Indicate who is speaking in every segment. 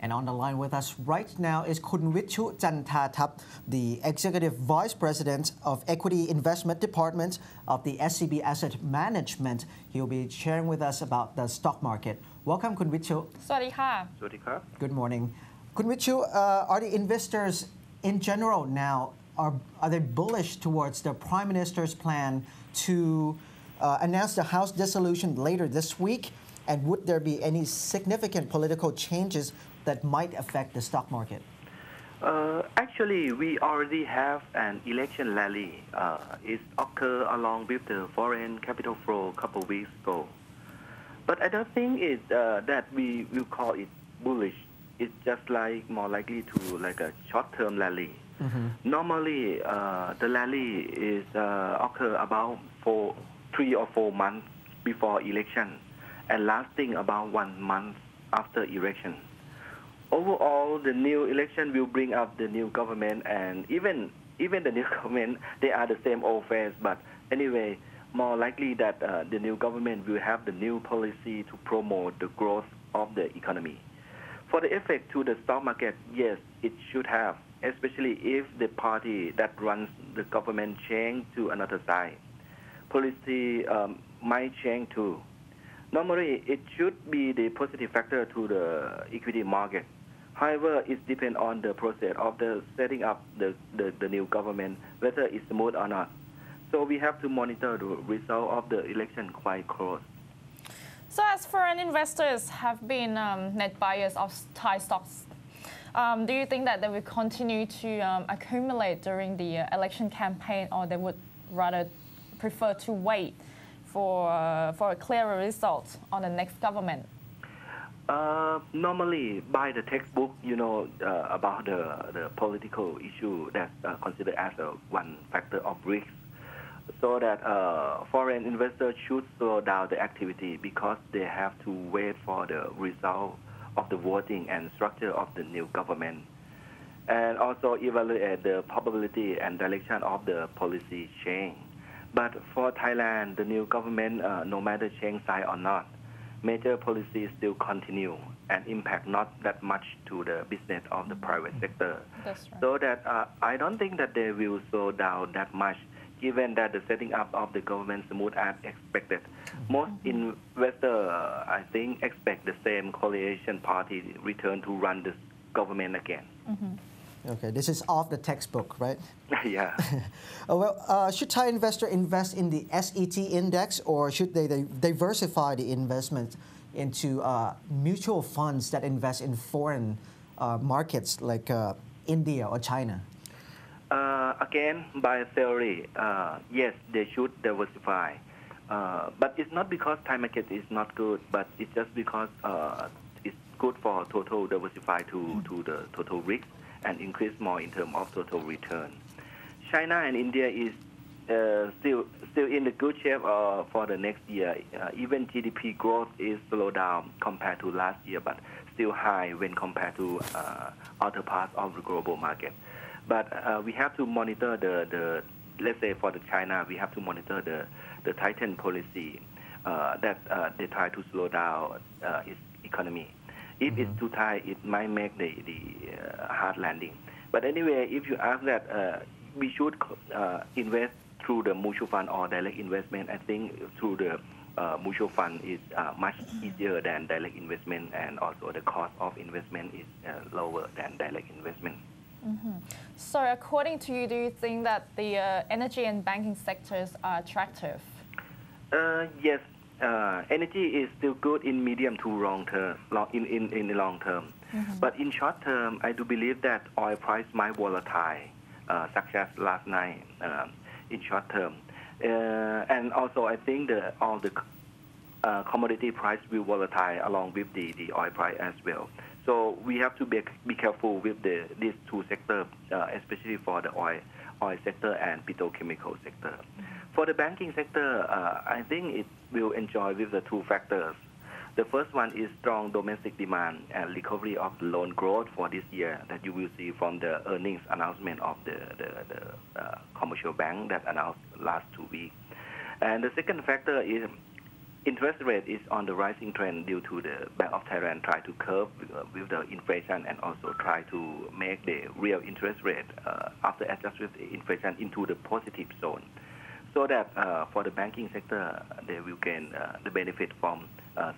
Speaker 1: And on the line with us right now is K.Vijchu Chantathub, the Executive Vice President of Equity Investment Department of the SCB Asset Management. He'll be sharing with us about the stock market. Welcome, K.Vijchu.
Speaker 2: สวัสดีค่ะ
Speaker 3: สวัสดีครับ
Speaker 1: Good morning. K.Vijchu, are the investors in general now, are they bullish towards the Prime Minister's plan to announce the House dissolution later this week? And would there be any significant political changes that might affect the stock market?
Speaker 3: Actually, we already have an election rally. It occurred along with the foreign capital flow a couple of weeks ago. But I don't think that we will call it bullish. It's just like more likely to like a short-term rally. Normally, the rally is occur about 3 or 4 months before election and lasting about 1 month after election. Overall, the new election will bring up the new government, and even the new government, they are the same old face. But anyway, more likely that the new government will have the new policy to promote the growth of the economy. For the effect to the stock market, yes, it should have, especially if the party that runs the government change to another side. Policy might change too. Normally, it should be the positive factor to the equity market. However, it depends on the process of the setting up the new government, whether it's smooth or not. So we have to monitor the result of the election quite close.
Speaker 2: So as foreign investors have been net buyers of Thai stocks, do you think that they will continue to accumulate during the election campaign, or they would rather prefer to wait for a clearer result on the next government?
Speaker 3: Normally, by the textbook, about the political issue that's considered as one factor of risk, so that foreign investors should slow down the activity because they have to wait for the result of the voting and structure of the new government, and also evaluate the probability and direction of the policy change. But for Thailand, the new government, no matter change side or not, major policies still continue and impact not that much to the business of the private sector.
Speaker 2: That's right.
Speaker 3: So that I don't think that they will slow down that much, given that the setting up of the government smooth as expected. Most investors, I think, expect the same coalition party return to run the government again.
Speaker 1: Okay, this is off the textbook, right?
Speaker 3: Yeah.
Speaker 1: Should Thai investor invest in the SET index, or should they diversify the investment into mutual funds that invest in foreign markets like India or China?
Speaker 3: Again, by theory, yes, they should diversify. But it's not because Thai market is not good, but it's just because it's good for total diversify to the total risk and increase more in terms of total return. China and India is still in the good shape for the next year. Even GDP growth is slowed down compared to last year, but still high when compared to other parts of the global market. But we have to monitor let's say for the China, we have to monitor the tighten policy that they try to slow down its economy. If it's too tight, it might make the hard landing. But anyway, if you ask that we should invest through the mutual fund or direct investment, I think through the mutual fund is much easier than direct investment, and also the cost of investment is lower than direct investment.
Speaker 2: So according to you, do you think that the energy and banking sectors are attractive?
Speaker 3: Yes. Energy is still good in medium to long term, in the long term. But in short term, I do believe that oil price might volatile, such as last night, in short term. And also, I think all the commodity price will volatile along with the oil price as well. So we have to be careful with these two sectors, especially for the oil sector and petrochemical sector. For the banking sector, I think it will enjoy with the two factors. The first one is strong domestic demand and recovery of the loan growth for this year that you will see from the earnings announcement of the commercial bank that announced last 2 weeks. And the second factor is interest rate is on the rising trend due to the Bank of Thailand try to curb with the inflation and also try to make the real interest rate after adjust with the inflation into the positive zone. So that for the banking sector, they will gain the benefit from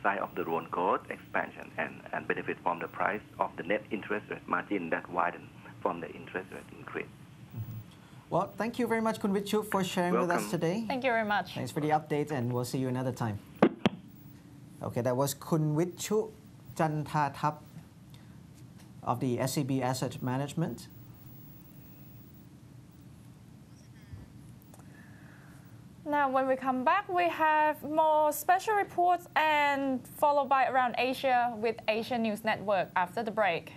Speaker 3: side of the loan growth expansion and benefit from the price of the net interest rate margin that widen from the interest rate increase.
Speaker 1: Well, thank you very much, K.Vijchu, for sharing with us today.
Speaker 2: Thank you very much.
Speaker 1: Thanks for the update, and we'll see you another time. Okay, that was K.Vijchu Chantathub of the SCB Asset Management.
Speaker 2: Now, when we come back, we have more special reports and followed by Around Asia with Asia News Network after the break.